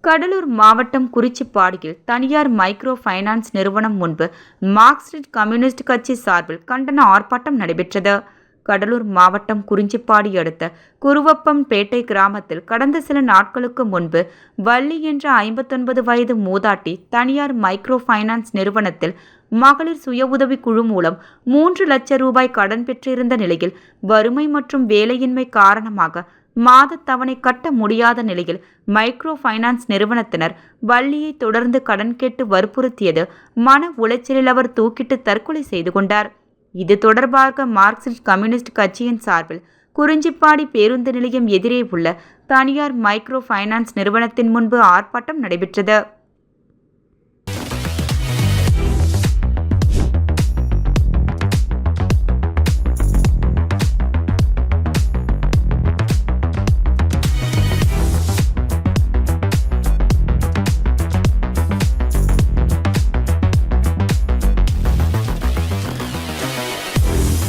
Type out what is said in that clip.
கடலூர் மாவட்டம் குறிச்சிப்பாடியில் தனியார் micro finance நிறுவனம் முன்பு மார்க்சிஸ்ட் கம்யூனிஸ்ட் கட்சி சார்பில் கண்டன ஆர்ப்பாட்டம் நடைபெற்றது. கடலூர் மாவட்டம் குறிஞ்சிப்பாடி அடுத்த குருவப்பம்பேட்டை கிராமத்தில் கடந்த சில நாட்களுக்கு முன்பு வள்ளி என்ற 59 வயது மூதாட்டி தனியார் மைக்ரோ ஃபைனான்ஸ் நிறுவனத்தில் மகளிர் சுய உதவி குழு மூலம் 3 லட்சம் ரூபாய் கடன் பெற்றிருந்த நிலையில் வறுமை மற்றும் வேலையின்மை காரணமாக மாத தவணை கட்ட முடியாத நிலையில் மைக்ரோ ஃபைனான்ஸ் நிறுவனத்தினர் வள்ளியை தொடர்ந்து கடன் கேட்டு வற்புறுத்தியது மன உளைச்சலில் அவர் தூக்கிட்டு தற்கொலை செய்து கொண்டார். இது தொடர்பாக மார்க்சிஸ்ட் கம்யூனிஸ்ட் கட்சியின் சார்பில் குறிஞ்சிப்பாடி பேருந்து நிலையம் எதிரே உள்ள தனியார் மைக்ரோ ஃபைனான்ஸ் நிறுவனத்தின் முன்பு ஆர்ப்பாட்டம் நடைபெற்றது.